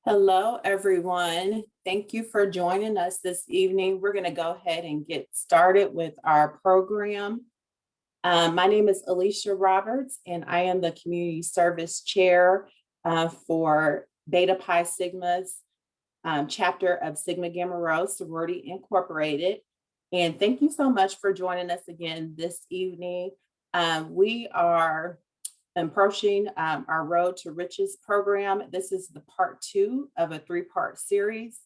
Hello, everyone. Thank you for joining us this evening. We're going to go ahead and get started with our program. My name is Alicia Roberts, and I am the Community Service Chair for Beta Pi Sigma's chapter of Sigma Gamma Rho Sorority Incorporated. And thank you so much for joining us again this evening. We are approaching our Road to Riches program. This is the part 2 of a 3-part series.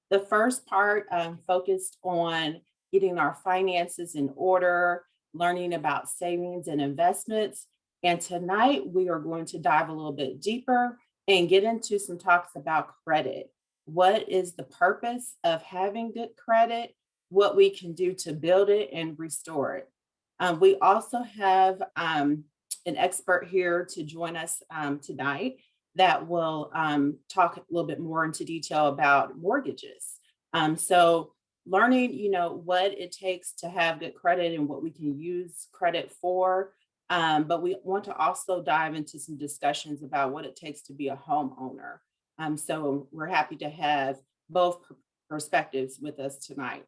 The first part focused on getting our finances in order, learning about savings and investments. And tonight we are going to dive a little bit deeper and get into some talks about credit. What is the purpose of having good credit? What we can do to build it and restore it. We also have an expert here to join us tonight that will talk a little bit more into detail about mortgages. So learning, what it takes to have good credit and what we can use credit for. But we want to also dive into some discussions about what it takes to be a homeowner. So we're happy to have both perspectives with us tonight.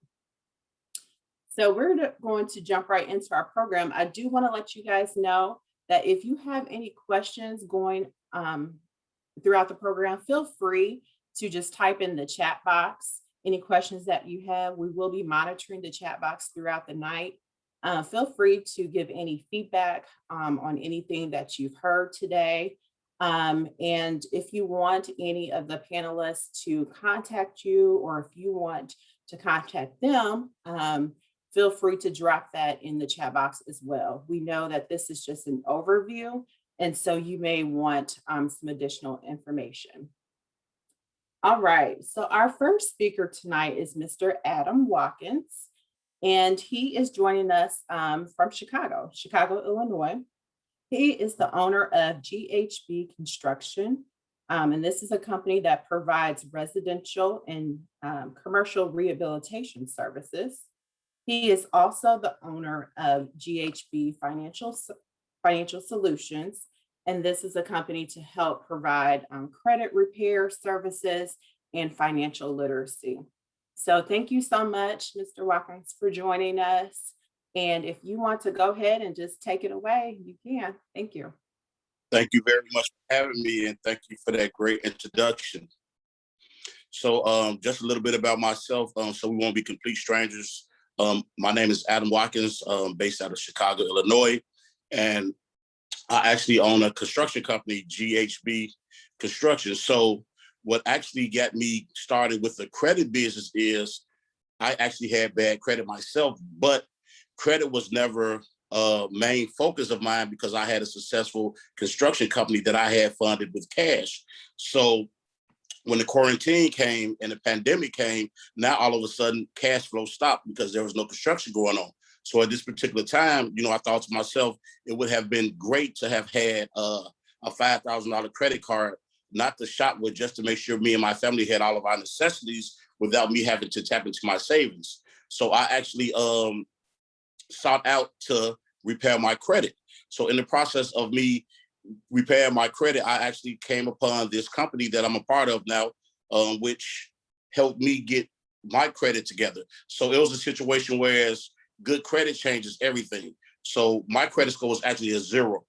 So we're going to jump right into our program. I do want to let you guys know that if you have any questions going throughout the program, feel free to just type in the chat box any questions that you have. We will be monitoring the chat box throughout the night. Feel free to give any feedback on anything that you've heard today. And if you want any of the panelists to contact you, or if you want to contact them, feel free to drop that in the chat box as well. We know that this is just an overview, and so you may want some additional information. All right, so our first speaker tonight is Mr. Adam Watkins, and he is joining us from Chicago, Illinois. He is the owner of GHB Construction, and this is a company that provides residential and commercial rehabilitation services. He is also the owner of GHB Financial Solutions, and this is a company to help provide credit repair services and financial literacy. So thank you so much, Mr. Watkins, for joining us. And if you want to go ahead and just take it away, you can. Thank you. Thank you very much for having me, and thank you for that great introduction. So just a little bit about myself, so we won't be complete strangers. My name is Adam Watkins, based out of Chicago, Illinois, and I actually own a construction company, GHB Construction. So what actually got me started with the credit business is I actually had bad credit myself, but credit was never a main focus of mine because I had a successful construction company that I had funded with cash. So when the quarantine came and the pandemic came, now all of a sudden cash flow stopped because there was no construction going on. So at this particular time, I thought to myself, it would have been great to have had a $5,000 credit card, not to shop with, just to make sure me and my family had all of our necessities without me having to tap into my savings. So I actually sought out to repair my credit. So in the process of me repair my credit, I actually came upon this company that I'm a part of now, which helped me get my credit together. So it was a situation where good credit changes everything. So my credit score was actually a 0.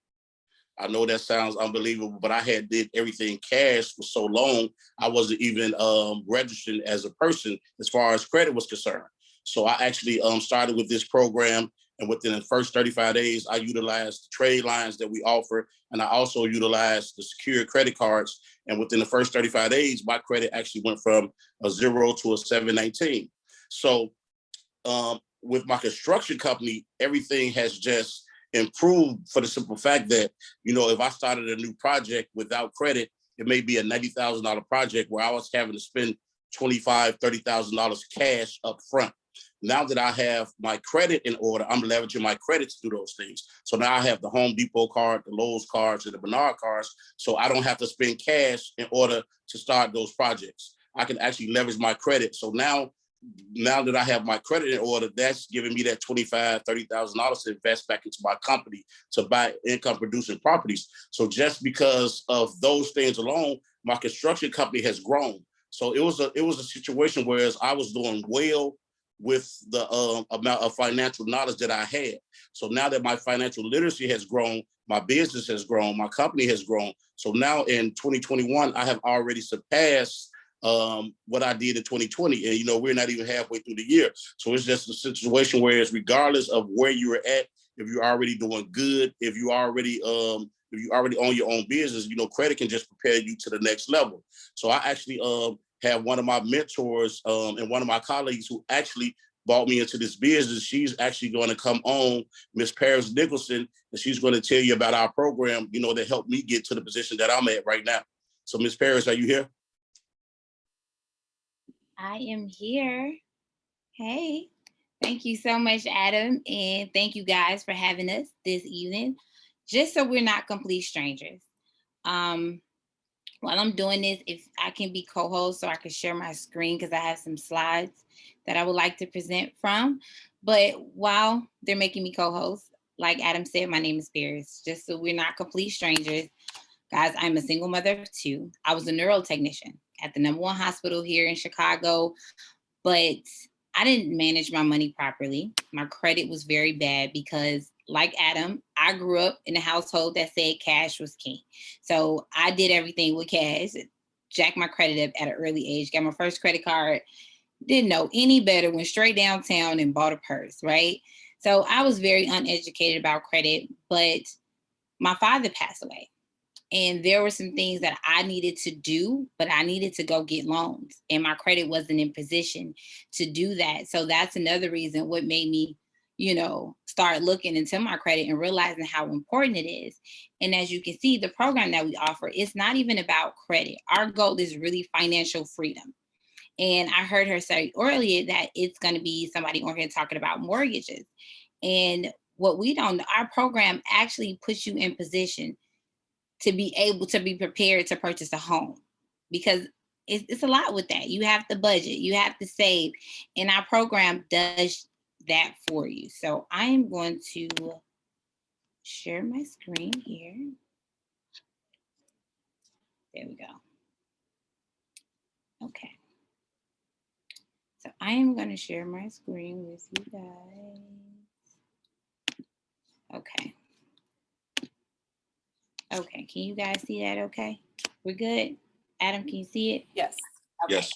I know that sounds unbelievable, but I had did everything cash for so long, I wasn't even registered as a person as far as credit was concerned. So I actually started with this program, and within the first 35 days, I utilized the trade lines that we offer, and I also utilized the secured credit cards. And within the first 35 days, my credit actually went from a 0 to a 719. So with my construction company, everything has just improved for the simple fact that, if I started a new project without credit, it may be a $90,000 project where I was having to spend $25,000, $30,000 cash up front. Now that I have my credit in order, I'm leveraging my credit to do those things. So now I have the Home Depot card, the Lowe's cards, and the Bernard cards. So I don't have to spend cash in order to start those projects. I can actually leverage my credit. So now that I have my credit in order, that's giving me that $25,000, $30,000 to invest back into my company to buy income producing properties. So just because of those things alone, my construction company has grown. So it was a situation whereas I was doing well with the amount of financial knowledge that I had. So now that my financial literacy has grown, my business has grown, my company has grown. So now in 2021, I have already surpassed what I did in 2020. And, we're not even halfway through the year. So it's just a situation where it's regardless of where you're at, if you're already doing good, if you already own your own business, credit can just prepare you to the next level. So I actually have one of my mentors and one of my colleagues who actually brought me into this business. She's actually going to come on, Miss Paris Nicholson, and she's going to tell you about our program, that helped me get to the position that I'm at right now. So Miss Paris, are you here? I am here. Hey, thank you so much, Adam. And thank you guys for having us this evening. Just so we're not complete strangers. While I'm doing this, if I can be co-host so I can share my screen because I have some slides that I would like to present from. But while they're making me co-host, like Adam said, my name is Paris. Just so we're not complete strangers. Guys, I'm a single mother of 2. I was a neurotechnician at the #1 hospital here in Chicago, but I didn't manage my money properly. My credit was very bad because, like Adam, I grew up in a household that said cash was king. So I did everything with cash, jacked my credit up at an early age, got my first credit card, didn't know any better, went straight downtown and bought a purse, right? So I was very uneducated about credit, but my father passed away. And there were some things that I needed to do, but I needed to go get loans. And my credit wasn't in position to do that. So that's another reason what made me, start looking into my credit and realizing how important it is. And as you can see, the program that we offer, it's not even about credit. Our goal is really financial freedom. And I heard her say earlier that it's going to be somebody on here talking about mortgages. And what we don't know, our program actually puts you in position to be able to be prepared to purchase a home, because it's a lot with that. You have to budget, you have to save, and our program does that for you. So I am going to share my screen here. There we go. Okay. So I am going to share my screen with you guys. Okay. Okay, can you guys see that okay? We're good? Adam, can you see it? Yes. Okay. Yes.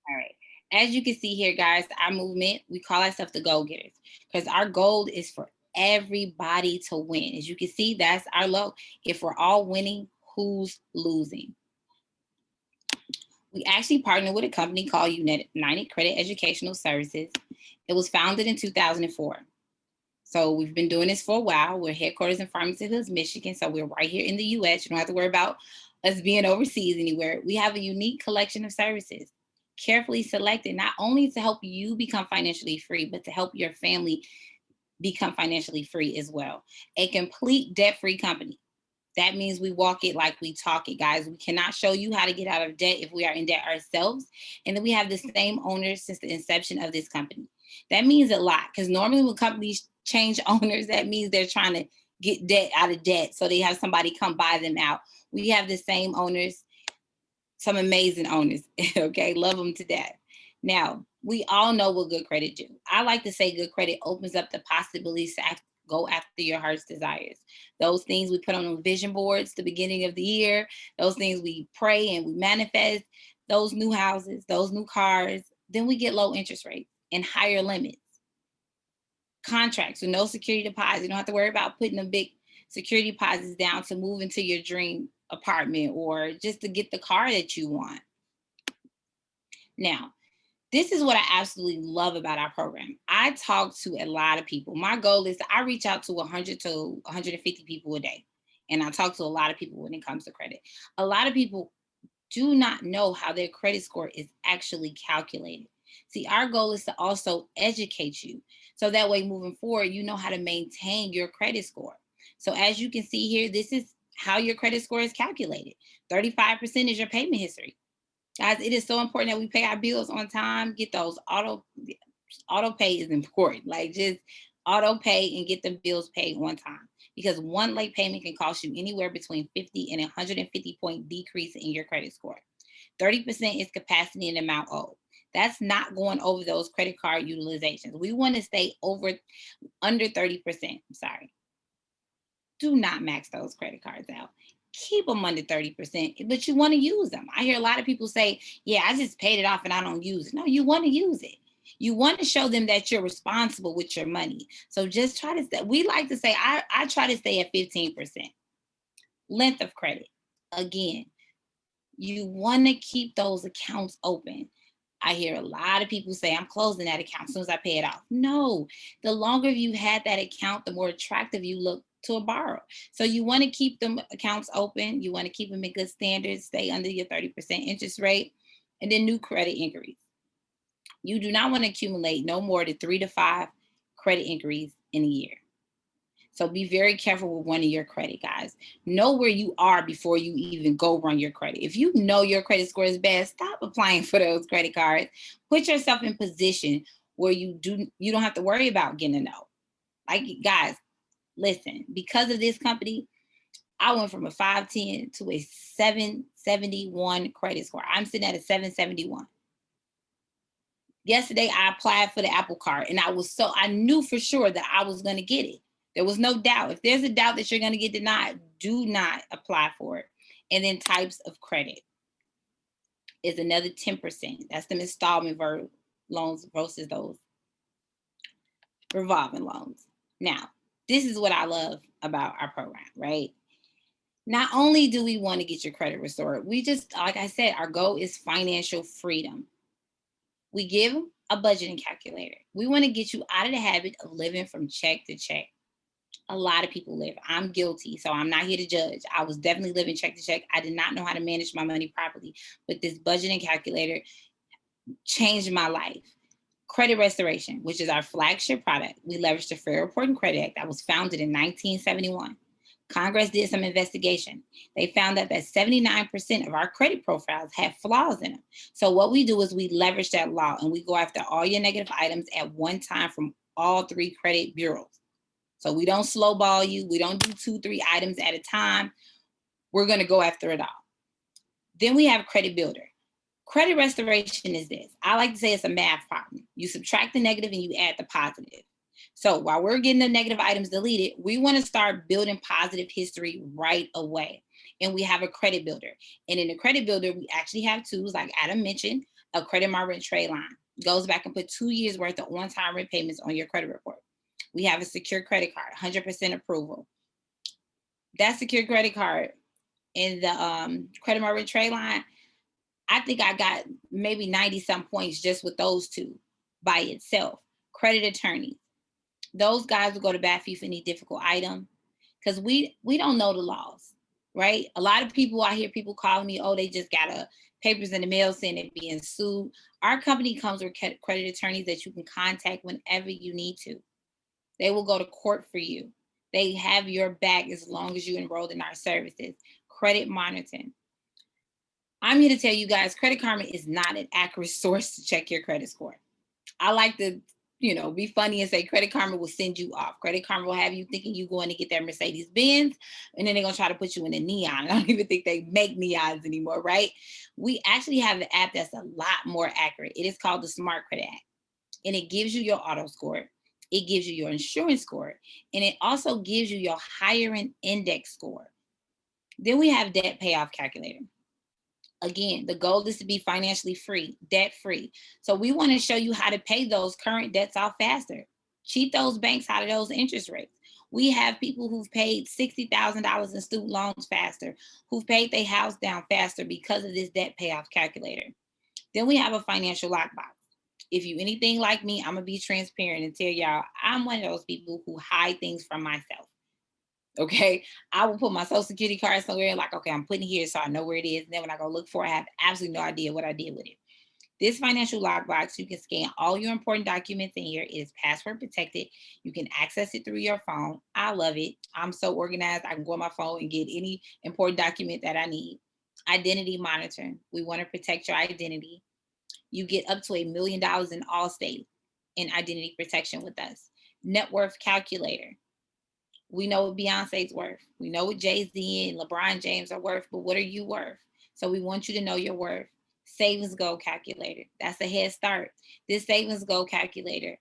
All right. As you can see here, guys, our movement, we call ourselves the go-getters because our goal is for everybody to win. As you can see, that's our logo. If we're all winning, who's losing? We actually partnered with a company called United Credit Educational Services. It was founded in 2004. So we've been doing this for a while. We're headquarters in Farmington Hills, Michigan. So we're right here in the US. You don't have to worry about us being overseas anywhere. We have a unique collection of services, carefully selected, not only to help you become financially free, but to help your family become financially free as well. A complete debt-free company. That means we walk it like we talk it, guys. We cannot show you how to get out of debt if we are in debt ourselves. And then we have the same owners since the inception of this company. That means a lot because normally when companies change owners, that means they're trying to get debt out of debt. So they have somebody come buy them out. We have the same owners, some amazing owners, okay? Love them to death. Now, we all know what good credit do. I like to say good credit opens up the possibilities to go after your heart's desires. Those things we put on the vision boards the beginning of the year, those things we pray and we manifest, those new houses, those new cars, then we get low interest rates and higher limits. Contracts with no security deposit. You don't have to worry about putting the big security deposits down to move into your dream apartment or just to get the car that you want. Now, this is what I absolutely love about our program. I talk to a lot of people. My goal is I reach out to 100 to 150 people a day. And I talk to a lot of people when it comes to credit. A lot of people do not know how their credit score is actually calculated. See, our goal is to also educate you. So that way, moving forward, you know how to maintain your credit score. So as you can see here, this is how your credit score is calculated. 35% is your payment history. Guys, it is so important that we pay our bills on time, get those auto pay is important. Like just auto pay and get the bills paid one time, because one late payment can cost you anywhere between 50 and 150 point decrease in your credit score. 30% is capacity and amount owed. That's not going over those credit card utilizations. We want to stay under 30%. I'm sorry. Do not max those credit cards out. Keep them under 30%, but you want to use them. I hear a lot of people say, yeah, I just paid it off and I don't use it. No, you want to use it. You want to show them that you're responsible with your money. So just try to stay. We like to say, I try to stay at 15%. Length of credit. Again, you want to keep those accounts open. I hear a lot of people say, I'm closing that account as soon as I pay it off. No, the longer you've had that account, the more attractive you look to a borrower. So you want to keep them accounts open. You want to keep them in good standards, stay under your 30% interest rate, and then new credit inquiries. You do not want to accumulate no more than 3 to 5 credit inquiries in a year. So be very careful with running your credit, guys. Know where you are before you even go run your credit. If you know your credit score is bad, stop applying for those credit cards. Put yourself in position where you don't have to worry about getting a no. Like, guys, listen, because of this company, I went from a 510 to a 771 credit score. I'm sitting at a 771. Yesterday, I applied for the Apple Card, and I knew for sure that I was going to get it. There was no doubt. If there's a doubt that you're going to get denied, do not apply for it. And then types of credit is another 10%. That's the installment loans versus those revolving loans. Now, this is what I love about our program, right? Not only do we want to get your credit restored, we just, like I said, our goal is financial freedom. We give a budgeting calculator. We want to get you out of the habit of living from check to check. A lot of people live. I'm guilty, so I'm not here to judge. I was definitely living check to check. I did not know how to manage my money properly, but this budgeting calculator changed my life. Credit restoration, which is our flagship product. We leveraged the Fair Reporting Credit Act that was founded in 1971. Congress did some investigation. They found that 79% of our credit profiles had flaws in them. So what we do is we leverage that law and we go after all your negative items at one time from all 3 credit bureaus. So we don't slow ball you. We don't do 2, 3 items at a time. We're going to go after it all. Then we have Credit Builder. Credit restoration is this. I like to say it's a math problem. You subtract the negative and you add the positive. So while we're getting the negative items deleted, we want to start building positive history right away. And we have a credit builder. And in the credit builder, we actually have tools, like Adam mentioned, a credit my rent trade line. Goes back and put 2 years worth of on-time rent payments on your credit report. We have a secure credit card, 100% approval. That secure credit card in the credit my rent trade line, I think I got maybe 90 some points just with those 2 by itself. Credit attorneys. Those guys will go to bat for you for any difficult item, because we don't know the laws, right? A lot of people, I hear people calling me, oh, they just got papers in the mail saying they're being sued. Our company comes with credit attorneys that you can contact whenever you need to. They will go to court for you. They have your back as long as you enrolled in our services. Credit monitoring. I'm here to tell you guys, Credit Karma is not an accurate source to check your credit score. I like to, be funny and say Credit Karma will send you off. Credit Karma will have you thinking you're going to get that Mercedes Benz, and then they're going to try to put you in a neon. I don't even think they make neons anymore, right? We actually have an app that's a lot more accurate. It is called the Smart Credit app, and it gives you your auto score. It gives you your insurance score, and it also gives you your hiring index score. Then we have debt payoff calculator. Again, the goal is to be financially free, debt free. So we want to show you how to pay those current debts off faster. Cheat those banks out of those interest rates. We have people who've paid $60,000 in student loans faster, who've paid their house down faster because of this debt payoff calculator. Then we have a financial lockbox. If you anything like me, I'm going to be transparent and tell y'all, I'm one of those people who hide things from myself. Okay, I will put my social security card somewhere, like, okay, I'm putting it here so I know where it is. And then when I go look for it, I have absolutely no idea what I did with it. This financial lockbox, you can scan all your important documents in here. It is password protected. You can access it through your phone. I love it. I'm so organized. I can go on my phone and get any important document that I need. Identity monitoring. We want to protect your identity. You get up to $1 million in Allstate in identity protection with us. net worth calculator. We know what Beyonce's worth. We know what Jay-Z and LeBron James are worth, but what are you worth? So we want you to know your worth. Savings goal calculator. That's a head start. This savings goal calculator,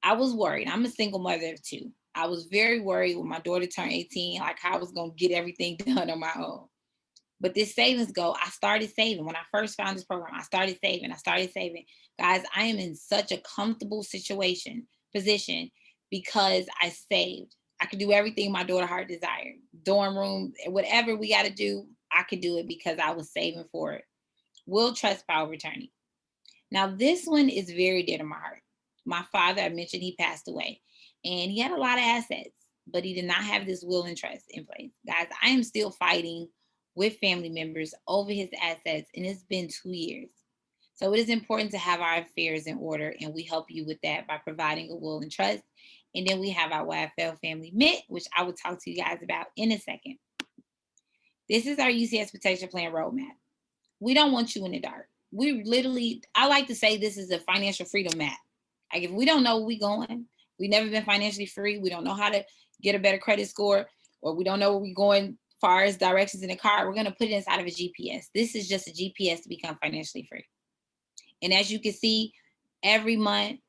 I was worried. I'm a single mother of two. I was very worried when my daughter turned 18, like how I was going to get everything done on my own. But this savings goal, I started saving. When I first found this program, I started saving. Guys, I am in such a comfortable position because I saved. I could do everything my daughter heart desired. Dorm room, whatever we got to do, I could do it because I was saving for it. Will trust power of attorney. Now, this one is very dear to my heart. My father, I mentioned he passed away, and he had a lot of assets, but he did not have this will and trust in place. Guys, I am still fighting with family members over his assets, and it's been 2 years. So it is important to have our affairs in order, and we help you with that by providing a will and trust. And then we have our YFL Family Mint, which I will talk to you guys about in a second. This is our UCS Protection Plan roadmap. We don't want you in the dark. We literally, I like to say this is a financial freedom map. Like if we don't know where we're going, we've never been financially free, we don't know how to get a better credit score, or we don't know where we're going as far as directions in the car, we're going to put it inside of a GPS. This is just a GPS to become financially free. And as you can see, every month,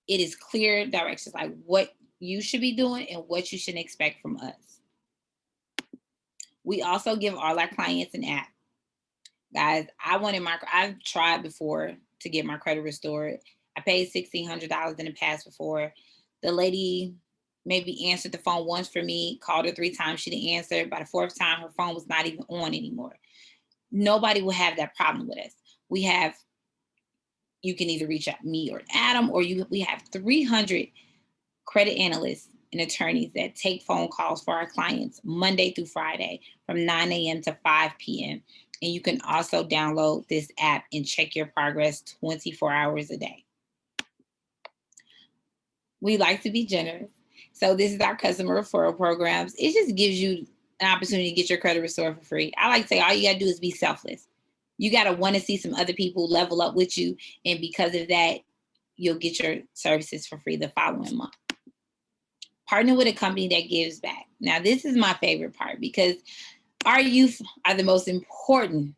it is clear directions, like what you should be doing and what you should expect from us. We also give all our clients an app. Guys, I've tried before to get my credit restored. I paid $1,600 in the past before. The lady maybe answered the phone once for me, called her 3 times, she didn't answer. By the 4th time, her phone was not even on anymore. Nobody will have that problem with us. You can either reach out me or Adam, or we have 300 credit analysts and attorneys that take phone calls for our clients Monday through Friday from 9 a.m. to 5 p.m. And you can also download this app and check your progress 24 hours a day. We like to be generous. So this is our customer referral programs. It just gives you an opportunity to get your credit restored for free. I like to say all you gotta do is be selfless. You gotta wanna see some other people level up with you. And because of that, you'll get your services for free the following month. Partner with a company that gives back. Now, this is my favorite part because our youth are the most important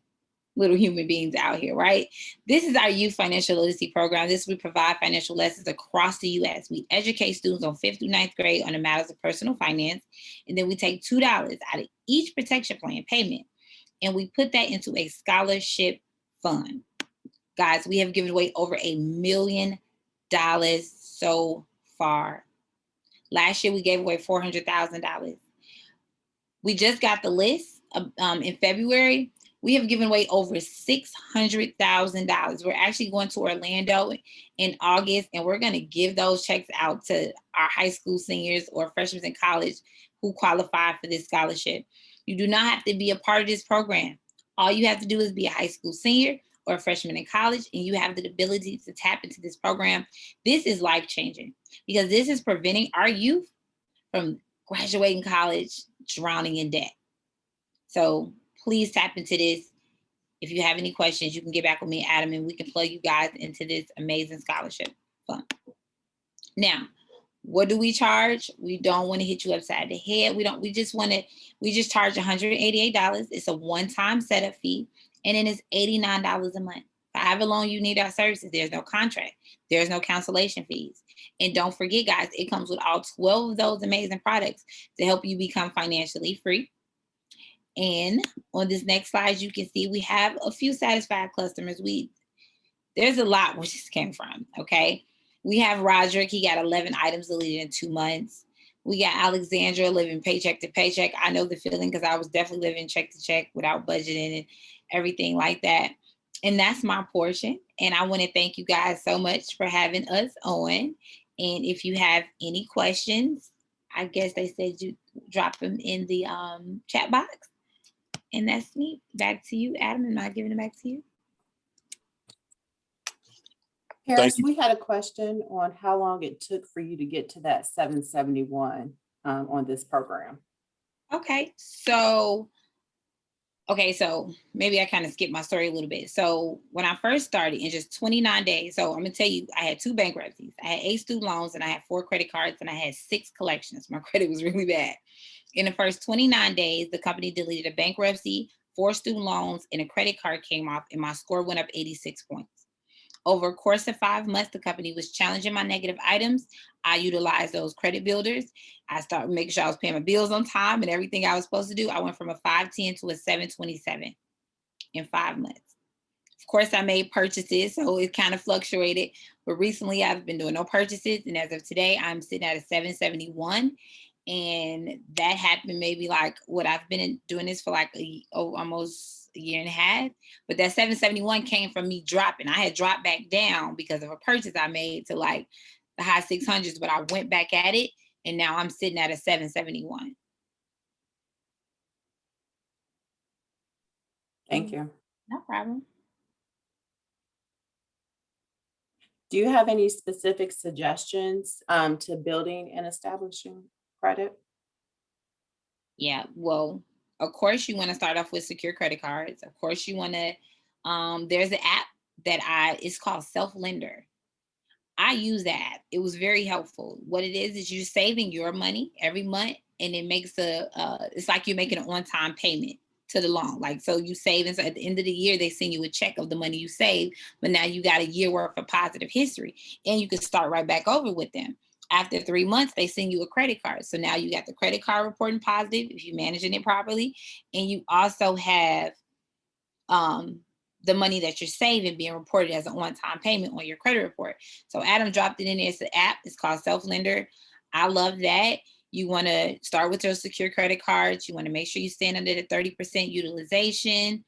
little human beings out here, right? This is our youth financial literacy program. We provide financial lessons across the U.S. We educate students on 5th through 9th grade on the matters of personal finance. And then we take $2 out of each protection plan payment, and we put that into a scholarship fund. Guys, we have given away over $1 million so far. Last year, we gave away $400,000. We just got the list in February. We have given away over $600,000. We're actually going to Orlando in August, and we're going to give those checks out to our high school seniors or freshmen in college who qualify for this scholarship. You do not have to be a part of this program. All you have to do is be a high school senior or a freshman in college, and you have the ability to tap into this program. This is life-changing because this is preventing our youth from graduating college, drowning in debt. So please tap into this. If you have any questions, you can get back with me, Adam, and we can plug you guys into this amazing scholarship fund. Now, what do we charge? We don't want to hit you upside the head. We just charge $188. It's a one-time setup fee, and then it's $89 a month. However long you need our services, there's no contract. There's no cancellation fees. And don't forget, guys, it comes with all 12 of those amazing products to help you become financially free. And on this next slide, you can see we have a few satisfied customers. There's a lot where this came from, okay? We have Roderick, he got 11 items deleted in 2 months. We got Alexandra living paycheck to paycheck. I know the feeling because I was definitely living check to check without budgeting and everything like that. And that's my portion. And I want to thank you guys so much for having us on. And if you have any questions, I guess they said you drop them in the chat box. And that's me. Back to you, Adam. Am I giving it back to you? Harris, we had a question on how long it took for you to get to that 771 on this program. Okay, so Okay, so maybe I kind of skipped my story a little bit. So when I first started in just 29 days, so I'm gonna tell you, I had 2 bankruptcies. I had 8 student loans and I had 4 credit cards and I had 6 collections. My credit was really bad. In the first 29 days, the company deleted a bankruptcy, 4 student loans, and a credit card came off, and my score went up 86 points. Over a course of 5 months, the company was challenging my negative items. I utilized those credit builders. I started making sure I was paying my bills on time and everything I was supposed to do. I went from a 510 to a 727 in 5 months. Of course, I made purchases, so it kind of fluctuated. But recently, I've been doing no purchases, and as of today, I'm sitting at a 771. And that happened maybe like what I've been doing this for like almost a year and a half. But that 771 came from me dropping. I had dropped back down because of a purchase I made to like the high 600s, but I went back at it, and now I'm sitting at a 771. Thank you. No problem. Do you have any specific suggestions to building and establishing credit? Yeah, well, of course you want to start off with secure credit cards. Of course you want to there's an app it's called Self Lender. I use that app. It was very helpful. What it is you're saving your money every month, and it makes it's like you're making an on-time payment to the loan. Like, so you save, and so at the end of the year, they send you a check of the money you saved, but now you got a year worth of positive history, and you can start right back over with them. After 3 months, they send you a credit card. So now you got the credit card reporting positive if you're managing it properly, and you also have um, the money that you're saving being reported as a one-time payment on your credit report. So Adam dropped it in there. It's an app. It's called Self Lender. I love that. You want to start with your secure credit cards. You want to make sure you stand under the 30% utilization.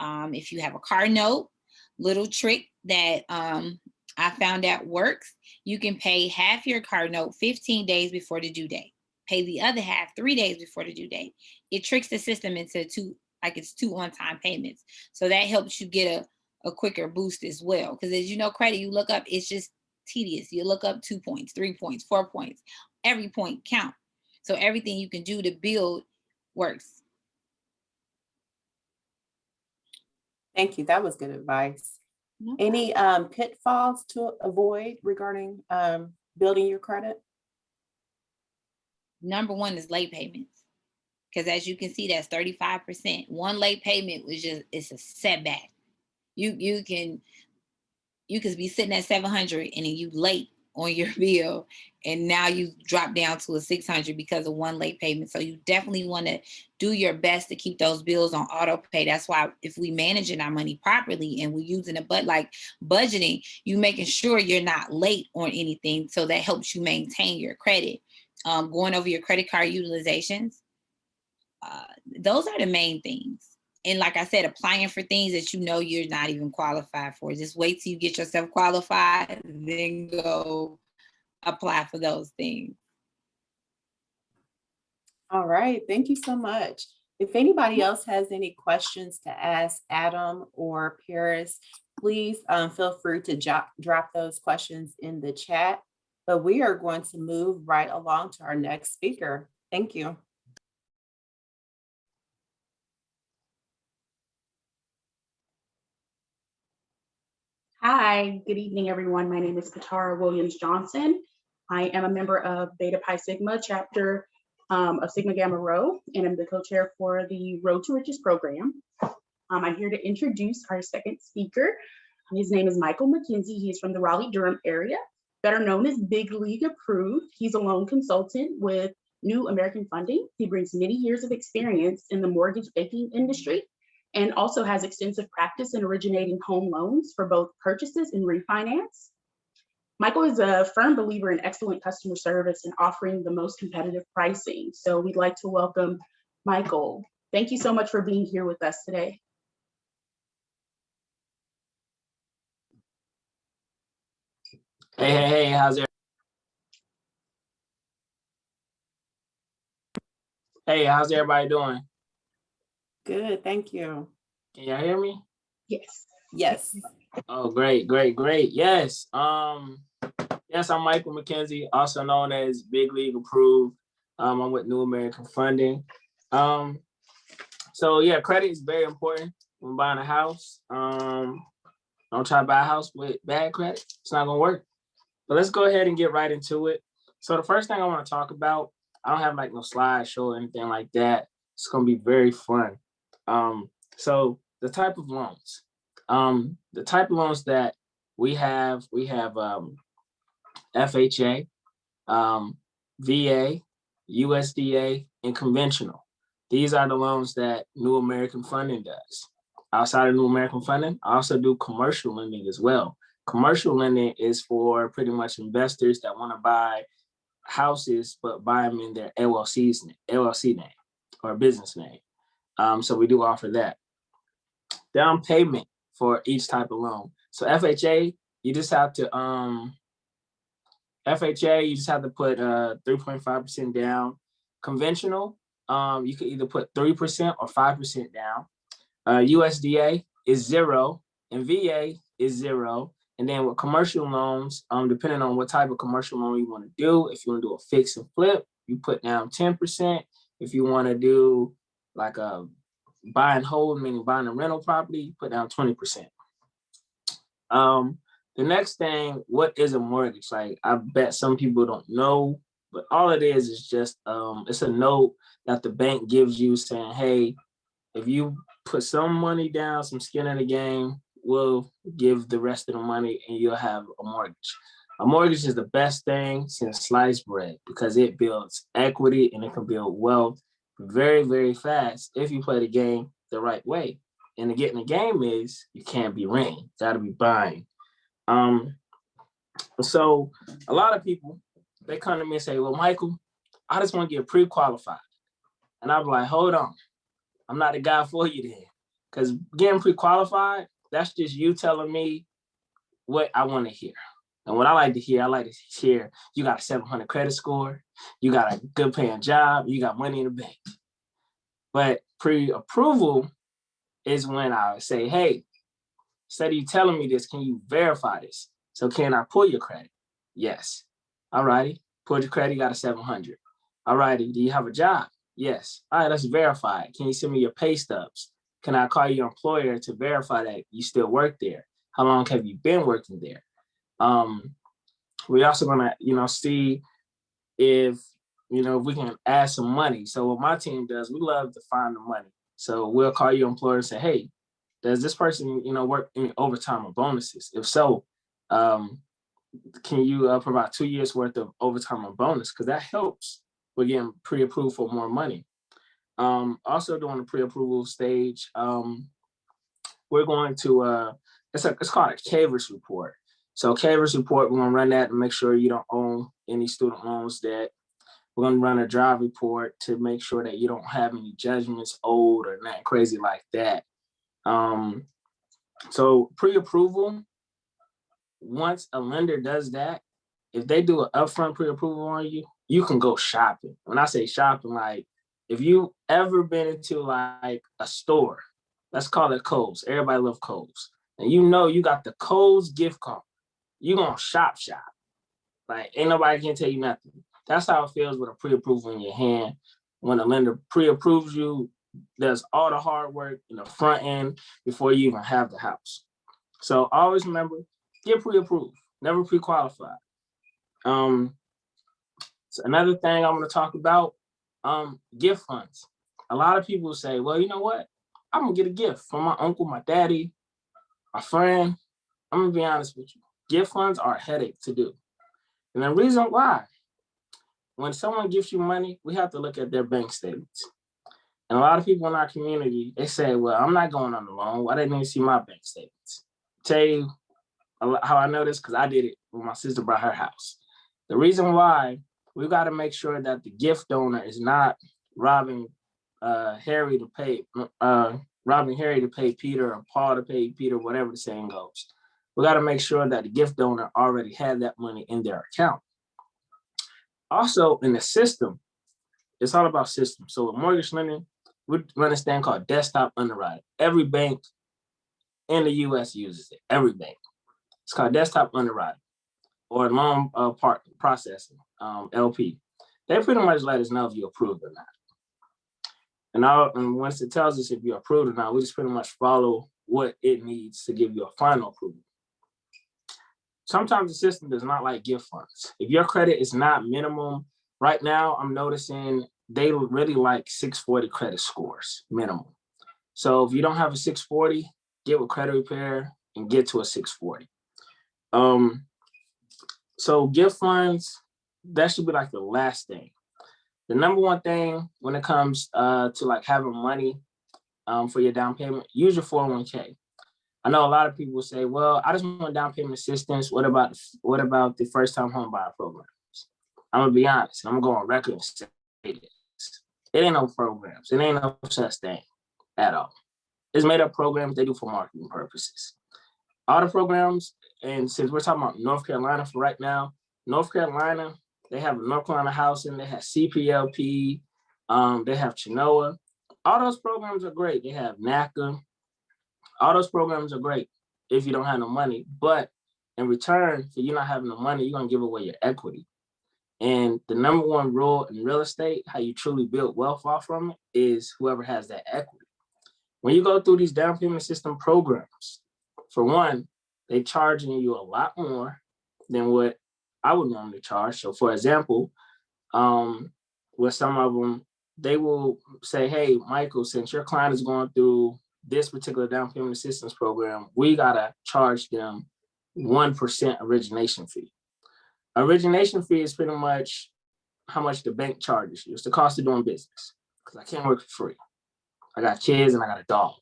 If you have a car note, little trick that I found out works. You can pay half your car note 15 days before the due date. Pay the other half 3 days before the due date. It tricks the system into it's 2 on-time payments. So that helps you get a quicker boost as well. Because as you know, credit, you look up, it's just tedious. You look up 2 points, 3 points, 4 points. Every point count. So everything you can do to build works. Thank you. That was good advice. No Any pitfalls to avoid regarding building your credit? Number one is late payments. Because as you can see, that's 35%. One late payment it's a setback. You can be sitting at 700 and then you late on your bill, and now you drop down to a 600 because of one late payment. So you definitely want to do your best to keep those bills on auto pay. That's why if we managing our money properly and we're using it, but like budgeting, you making sure you're not late on anything. So that helps you maintain your credit. Going over your credit card utilizations. Those are the main things. And like I said, applying for things that you know you're not even qualified for. Just wait till you get yourself qualified, then go apply for those things. All right. Thank you so much. If anybody else has any questions to ask Adam or Paris, please feel free to drop those questions in the chat. But we are going to move right along to our next speaker. Thank you. Hi, good evening, everyone. My name is Katara Williams-Johnson. I am a member of Beta Pi Sigma chapter of Sigma Gamma Rho, and I'm the co-chair for the Road to Riches program. I'm here to introduce our second speaker. His name is Michael McKenzie. He's from the Raleigh-Durham area, better known as Big League Approved. He's a loan consultant with New American Funding. He brings many years of experience in the mortgage banking industry and also has extensive practice in originating home loans for both purchases and refinance. Michael is a firm believer in excellent customer service and offering the most competitive pricing. So we'd like to welcome Michael. Thank you so much for being here with us today. Hey, how's it? Hey, how's everybody doing? Good. Thank you. Can y'all hear me? Yes. Yes. Oh, great. Yes. Yes, I'm Michael McKenzie, also known as Big League Approved. I'm with New American Funding. So yeah, credit is very important when buying a house. Don't try to buy a house with bad credit. It's not gonna work. But let's go ahead and get right into it. So the first thing I want to talk about, I don't have like no slideshow or anything like that. It's gonna be very fun. So the type of loans. The type of loans that we have FHA, VA, USDA, and conventional. These are the loans that New American Funding does. Outside of New American Funding, I also do commercial lending as well. Commercial lending is for pretty much investors that want to buy houses, but buy them in their LLC name or business name. So we do offer that. Down payment for each type of loan. So FHA, you just have to put 3.5% down. Conventional, you can either put 3% or 5% down. USDA is 0 and VA is 0. And then with commercial loans, depending on what type of commercial loan you want to do, if you want to do a fix and flip, you put down 10%. If you want to do like a buy and hold, meaning buying a rental property, you put down 20%. The next thing, what is a mortgage? Like, I bet some people don't know, but all it is just it's a note that the bank gives you saying, hey, if you put some money down, some skin in the game, we'll give the rest of the money and you'll have a mortgage. A mortgage is the best thing since sliced bread because it builds equity and it can build wealth very, very fast if you play the game the right way. And to get in the game is you can't be renting, gotta be buying. So a lot of people, they come to me and say, well, Michael, I just want to get pre-qualified. And I'm like, hold on. I'm not the guy for you then. Because getting pre-qualified, that's just you telling me what I want to hear. And what I like to hear, you got a 700 credit score, you got a good paying job, you got money in the bank. But pre-approval is when I say, hey, instead of you telling me this, can you verify this? So can I pull your credit? Yes. All righty. Pull your credit, you got a 700. All righty. Do you have a job? Yes. All right, let's verify it. Can you send me your pay stubs? Can I call your employer to verify that you still work there? How long have you been working there? We're also gonna, see if we can add some money. So what my team does, we love to find the money. So we'll call your employer and say, hey, does this person, work in overtime or bonuses? If so, can you provide 2 years worth of overtime or bonus? Because that helps with getting pre-approved for more money. Also during the pre-approval stage, we're going to, it's called a CAVERS report. So CAVERS report, we're gonna run that and make sure you don't own any student loans debt. We're gonna run a drive report to make sure that you don't have any judgments owed or nothing crazy like that. So pre-approval, once a lender does that, if they do an upfront pre-approval on you, you can go shopping. When I say shopping, like if you ever been into like a store, let's call it Kohl's. Everybody loves Kohl's. And you got the Kohl's gift card. You gonna shop. Like ain't nobody can tell you nothing. That's how it feels with a pre-approval in your hand. When a lender pre-approves you, does all the hard work in the front end before you even have the house. So always remember, get pre-approved, never pre-qualified. So another thing I'm going to talk about, gift funds. A lot of people say, well, you know what? I'm going to get a gift from my uncle, my daddy, my friend. I'm going to be honest with you. Gift funds are a headache to do. And the reason why, when someone gives you money, we have to look at their bank statements. And a lot of people in our community, they say, well, I'm not going on the loan. Why didn't you see my bank statements? Tell you how I know this, because I did it when my sister bought her house. The reason why, we got to make sure that the gift donor is not robbing Harry to pay Peter, or Paul to pay Peter, whatever the saying goes. We got to make sure that the gift donor already had that money in their account. Also, in the system, it's all about systems. So with mortgage lending, we run this thing called desktop underwriting. Every bank in the U.S. uses it. Every bank. It's called desktop underwriting or loan processing, LP. They pretty much let us know if you approve or not. And once it tells us if you're approved or not, we just pretty much follow what it needs to give you a final approval. Sometimes the system does not like gift funds. If your credit is not minimum, right now I'm noticing they really like 640 credit scores minimum. So if you don't have a 640, get with credit repair and get to a 640. So gift funds, that should be like the last thing. The number one thing when it comes to like having money for your down payment, use your 401k. I know a lot of people say, well, I just want down payment assistance. What about the first time home buyer programs? I'm gonna be honest, I'm gonna go on record and say this. It ain't no programs. It ain't no such thing at all. It's made up programs they do for marketing purposes. All the programs, and since we're talking about North Carolina for right now, North Carolina, they have North Carolina Housing, they have CPLP, they have Chenoa. All those programs are great. They have NACA. All those programs are great if you don't have no money, but in return for you not having the money, you're gonna give away your equity. And the number one rule in real estate, how you truly build wealth off from it, is whoever has that equity. When you go through these down payment system programs, for one, they charging you a lot more than what I would normally charge. So for example, with some of them, they will say, hey, Michael, since your client is going through this particular down payment assistance program, we gotta charge them 1% origination fee. Origination fee is pretty much how much the bank charges you. It's the cost of doing business, because I can't work for free. I got kids and I got a dog.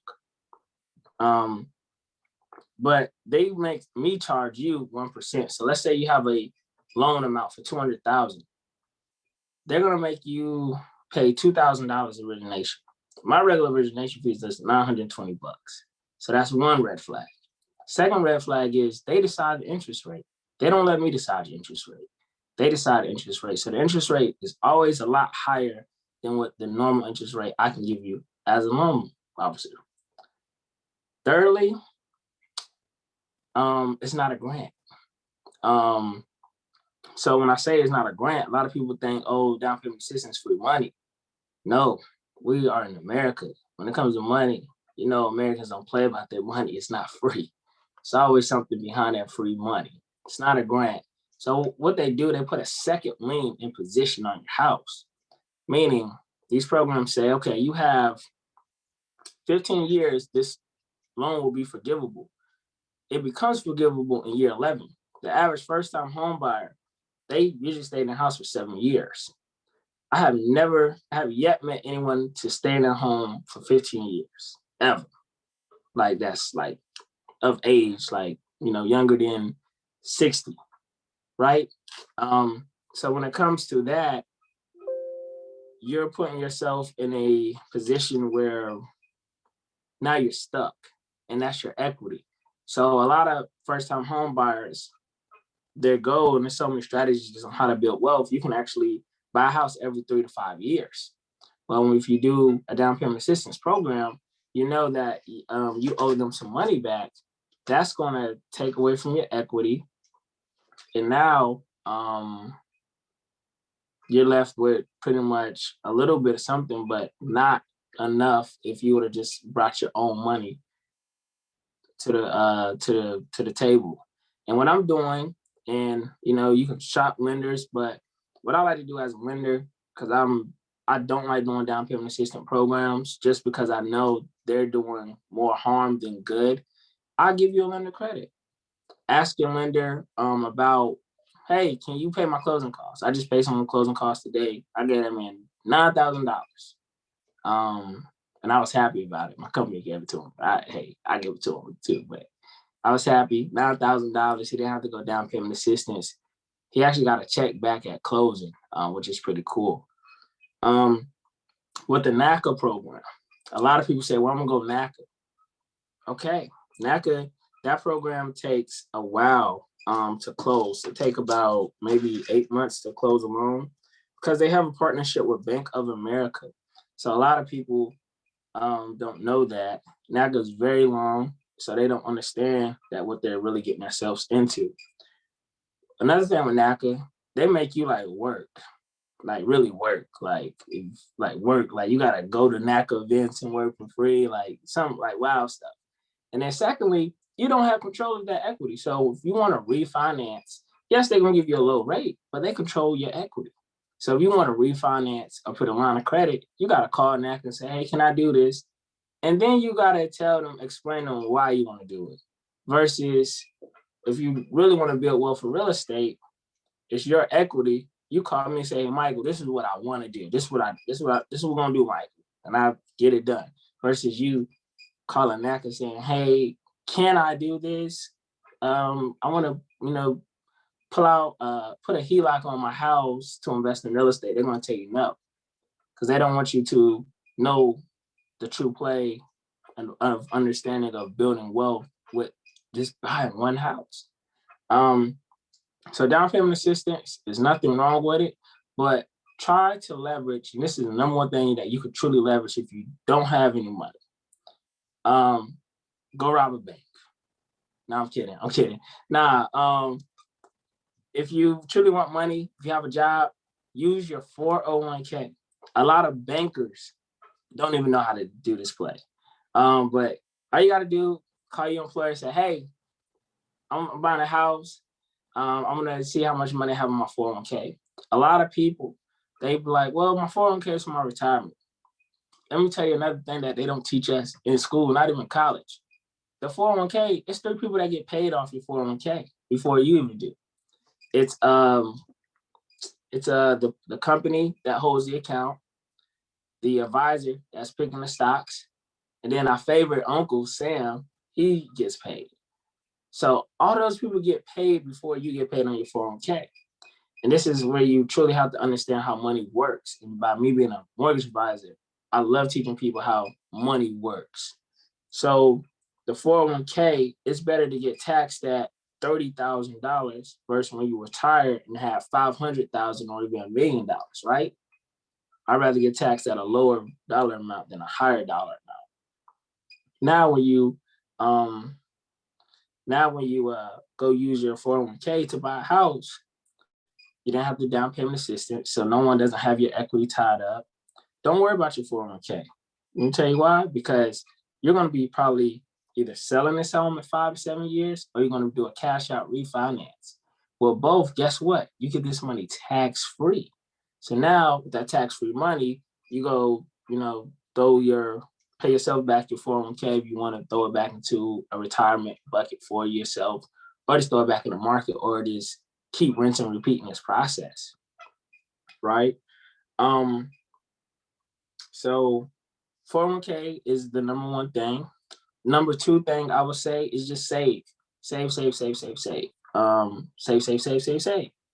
But they make me charge you 1%. So let's say you have a loan amount for $200,000. They're gonna make you pay $2,000 origination. My regular origination fee is just $920. So that's one red flag. Second red flag is they decide the interest rate. They don't let me decide the interest rate. They decide the interest rate. So the interest rate is always a lot higher than what the normal interest rate I can give you as a loan officer. Thirdly, it's not a grant. So when I say it's not a grant, a lot of people think, oh, down payment assistance free money. No, we are in America. When it comes to money, you know, Americans don't play about their money. It's not free. It's always something behind that free money. It's not a grant. So what they do, they put a second lien in position on your house. Meaning these programs say, okay, you have 15 years, this loan will be forgivable. It becomes forgivable in year 11. The average first-time home buyer, they usually stay in the house for 7 years. I have yet met anyone to stay in their home for 15 years, ever. Like that's like of age, like, you know, younger than 60, right? So when it comes to that, you're putting yourself in a position where now you're stuck, and that's your equity. So a lot of first-time home buyers, their goal, and there's so many strategies on how to build wealth, you can actually buy a house every 3 to 5 years. Well, if you do a down payment assistance program, you know that you owe them some money back. That's going to take away from your equity. And now you're left with pretty much a little bit of something, but not enough if you would have just brought your own money to the table. And what I'm doing, and you know, you can shop lenders, but what I like to do as a lender, because I don't like doing down payment assistance programs just because I know they're doing more harm than good. I'll give you a lender credit. Ask your lender about, hey, can you pay my closing costs? I just paid some closing costs today. I gave them in $9,000. And I was happy about it. My company gave it to him. I gave it to him too, but I was happy. $9,000. He didn't have to go down payment assistance. He actually got a check back at closing, which is pretty cool. With the NACA program, a lot of people say, well, I'm gonna go NACA. Okay, NACA, that program takes a while to close. It takes about maybe 8 months to close a loan because they have a partnership with Bank of America. So a lot of people don't know that. NACA is very long, so they don't understand that what they're really getting themselves into. Another thing with NACA, they make you like work. like really work, like you gotta go to NACA events and work for free, like some like wild stuff. And then secondly, you don't have control of that equity. So if you want to refinance, yes, they're gonna give you a low rate, but they control your equity. So if you want to refinance or put a line of credit, you gotta call NACA and say, hey, can I do this? And then you gotta explain to them why you want to do it. Versus if you really want to build wealth for real estate, it's your equity. You call me and say, hey, Michael, this is what I want to do. This is what we're gonna do, Michael. And I get it done. Versus you calling NACA saying, hey, can I do this? I want to, put a HELOC on my house to invest in real estate. They're gonna tell you no. Because they don't want you to know the true play and of understanding of building wealth with just buying one house. So down payment assistance, there's nothing wrong with it, but try to leverage, and this is the number one thing that you could truly leverage if you don't have any money. Go rob a bank. No, I'm kidding. Nah, if you truly want money, if you have a job, use your 401k. A lot of bankers don't even know how to do this play. But all you gotta do, call your employer and say, hey, I'm buying a house. I'm gonna see how much money I have in my 401k. A lot of people, they be like, well, my 401k is for my retirement. Let me tell you another thing that they don't teach us in school, not even college. The 401k, it's 3 people that get paid off your 401k before you even do. It's the company that holds the account, the advisor that's picking the stocks, and then our favorite uncle, Sam, he gets paid. So all those people get paid before you get paid on your 401k. And this is where you truly have to understand how money works. And by me being a mortgage advisor, I love teaching people how money works. So the 401k, it's better to get taxed at $30,000 versus when you retire and have $500,000 or even $1 million, right? I'd rather get taxed at a lower dollar amount than a higher dollar amount. Now when you go use your 401k to buy a house, you don't have the down payment assistance, so no one doesn't have your equity tied up. Don't worry about your 401k. Let me tell you why, because you're going to be probably either selling this home in 5 to 7 years, or you're going to do a cash out refinance. Well, both, guess what? You get this money tax free. So now with that tax free money, you go, pay yourself back your 401k if you want to throw it back into a retirement bucket for yourself, or just throw it back in the market, or just keep rinsing and repeating this process, right? So 401k is the number one thing. Number two thing I would say is just save. Save. Save.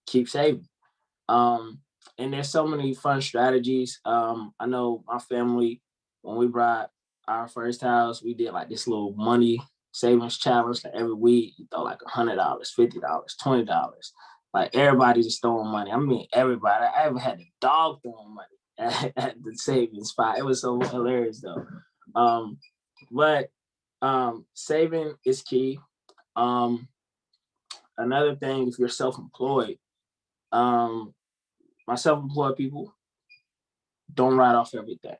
Keep saving. And there's so many fun strategies. I know my family, when we bought our first house, we did like this little money savings challenge that every week you throw like $100, $50, $20. Like everybody's just throwing money. I mean, everybody. I even had the dog throwing money at the savings spot. It was so hilarious though. But saving is key. Another thing, if you're self-employed, my self-employed people, don't write off everything.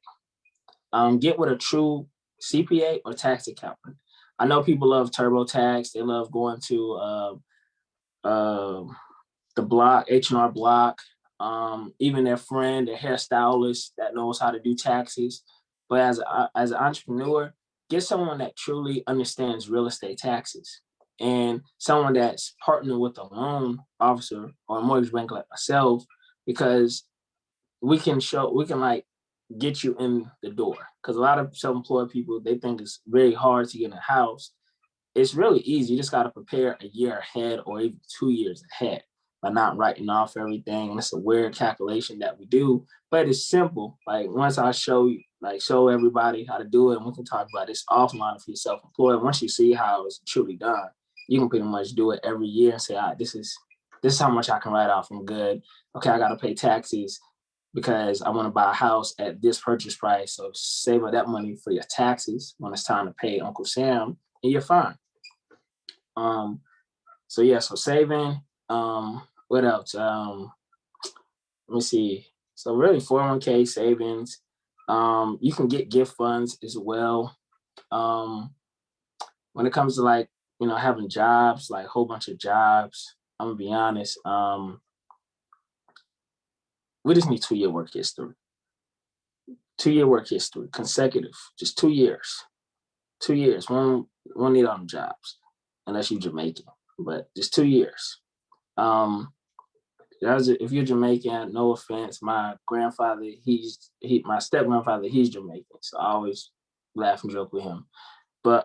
Get with a true CPA or tax accountant. I know people love TurboTax. They love going to the block, H&R Block, even their friend, their hairstylist that knows how to do taxes. But as an entrepreneur, get someone that truly understands real estate taxes, and someone that's partnered with a loan officer or a mortgage banker like myself, because we can like get you in the door. Because a lot of self-employed people, they think it's very hard to get in a house. It's really easy. You just got to prepare a year ahead or even 2 years ahead by not writing off everything. And it's a weird calculation that we do, but it's simple. Like once I show everybody how to do it, and we can talk about this offline if you're self-employed. Once you see how it's truly done, you can pretty much do it every year and say, all right, this is how much I can write off. I'm good. Okay, I got to pay taxes because I want to buy a house at this purchase price. So save up that money for your taxes when it's time to pay Uncle Sam, and you're fine. So saving. What else? Let me see. So really 401k savings. You can get gift funds as well. When it comes to like, having jobs, like a whole bunch of jobs, I'm gonna be honest. We just need 2-year work history. 2-year work history, consecutive, just 2 years. 2 years. Won't need on jobs unless you're Jamaican, but just 2 years. If you're Jamaican, no offense, my grandfather, my step grandfather, he's Jamaican, so I always laugh and joke with him. But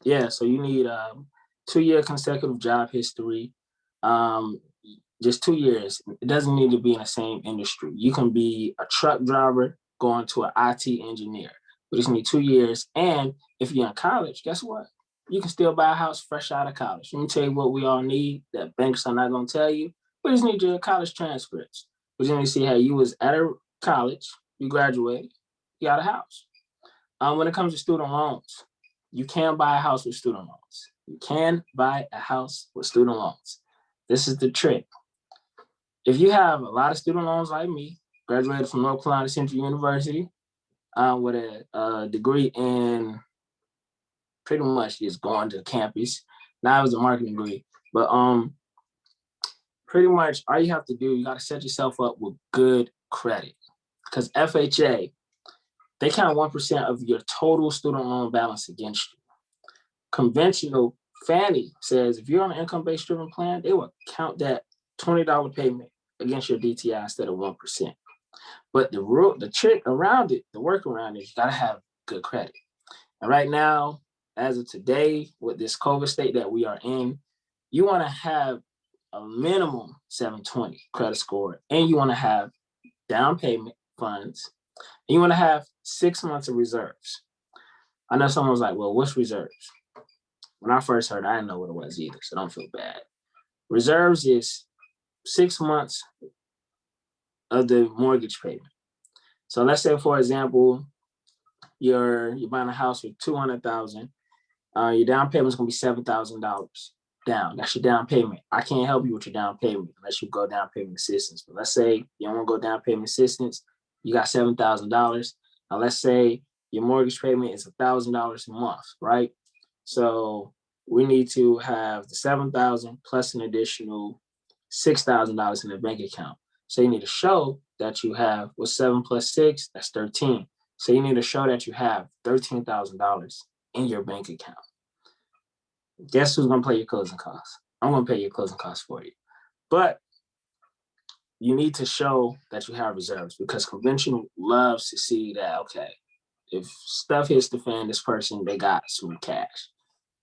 yeah, so you need 2-year consecutive job history. Just 2 years. It doesn't need to be in the same industry. You can be a truck driver going to an IT engineer. But it's need 2 years. And if you're in college, guess what? You can still buy a house fresh out of college. Let me tell you what we all need that banks are not going to tell you. We just need your college transcripts. We just need to see how you was at a college, you graduated, you got a house. When it comes to student loans, you can buy a house with student loans. You can buy a house with student loans. This is the trick. If you have a lot of student loans like me, graduated from North Carolina Central University with a degree in pretty much just going to campus. Now it was a marketing degree, but pretty much all you have to do, you got to set yourself up with good credit, because FHA, they count 1% of your total student loan balance against you. Conventional Fannie says if you're on an income-based driven plan, they will count that $20 payment against your DTI instead of 1%. But the trick around it, the workaround is you gotta have good credit. And right now, as of today, with this COVID state that we are in, you wanna have a minimum 720 credit score, and you wanna have down payment funds, and you wanna have 6 months of reserves. I know someone was like, well, what's reserves? When I first heard, I didn't know what it was either, so don't feel bad. Reserves is 6 months of the mortgage payment. So let's say, for example, you're buying a house with $200,000. Your down payment is going to be $7,000 down. That's your down payment. I can't help you with your down payment unless you go down payment assistance. But let's say you don't want to go down payment assistance. You got $7,000. Now let's say your mortgage payment is $1,000 a month, right? So we need to have the $7,000 plus an additional $6,000 in the bank account. So you need to show that you have, with 7 plus 6, that's 13. So you need to show that you have $13,000 in your bank account. Guess who's gonna pay your closing costs? I'm gonna pay your closing costs for you. But you need to show that you have reserves, because conventional loves to see that, okay, if stuff hits the fan, this person, they got some cash.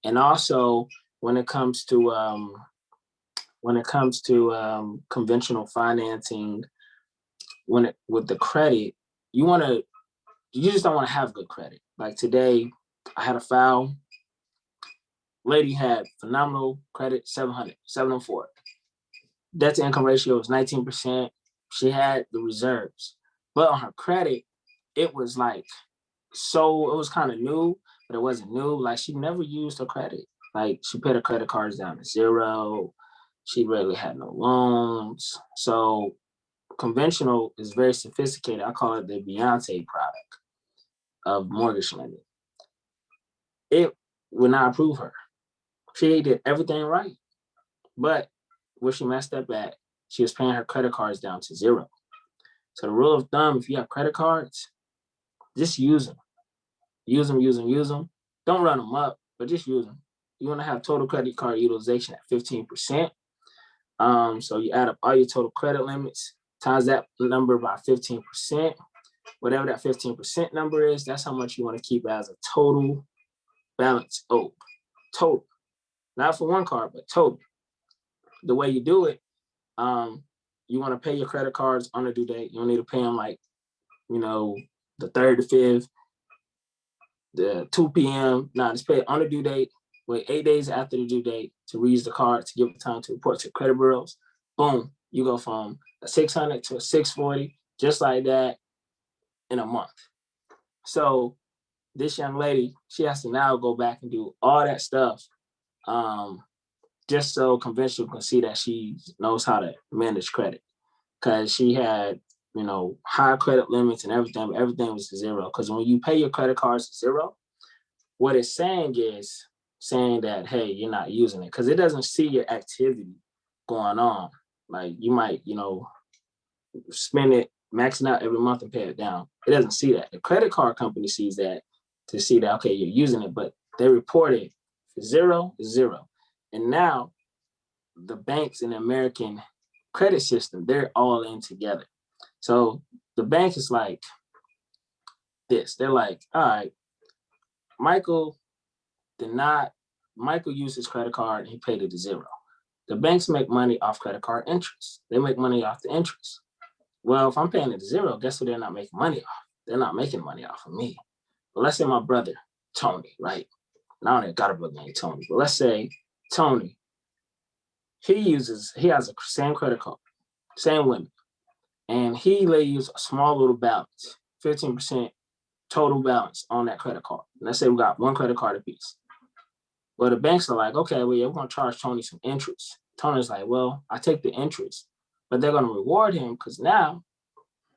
And also when it comes to conventional financing, with the credit, you just don't want to have good credit. Like today, I had a file. Lady had phenomenal credit, 704. Debt to income ratio was 19%. She had the reserves, but on her credit, it was like, so it was kind of new, but it wasn't new. Like she never used her credit. Like she paid her credit cards down to 0. She rarely had no loans. So conventional is very sophisticated. I call it the Beyonce product of mortgage lending. It would not approve her. She did everything right, but where she messed up at, she was paying her credit cards down to 0. So the rule of thumb, if you have credit cards, just use them. Use them. Don't run them up, but just use them. You want to have total credit card utilization at 15%. So you add up all your total credit limits, times that number by 15%. Whatever that 15% number is, that's how much you want to keep as a total balance owed. Total. Not for one card, but total. The way you do it, you want to pay your credit cards on the due date. You don't need to pay them like, the 3rd to 5th, the 2 p.m. No, just pay it on the due date. Wait 8 days after the due date to reuse the card to give it time to report to credit bureaus. Boom, you go from a 600 to a 640, just like that, in a month. So this young lady, she has to now go back and do all that stuff just so conventional can see that she knows how to manage credit, because she had, you know, high credit limits and everything, but everything was zero. Because when you pay your credit cards to zero, what it's saying is saying that, hey, you're not using it, because it doesn't see your activity going on. Like you might, you know, spend it, maxing out every month and pay it down. It doesn't see that. The credit card company sees that to see that, okay, you're using it, but they report it zero is zero. And now the banks in the American credit system, they're all in together. So the bank is like this. They're like, all right, Michael used his credit card and he paid it to zero. The banks make money off credit card interest. They make money off the interest. Well, if I'm paying it to zero, guess what they're not making money off? They're not making money off of me. But let's say my brother, Tony, right? Now I got a brother named Tony, but let's say Tony, he has a same credit card, same limit, and he leaves a small little balance, 15% total balance on that credit card. Let's say we got one credit card apiece. Well, the banks are like, okay, well, yeah, we're going to charge Tony some interest. Tony's like, well, I take the interest, but they're going to reward him because now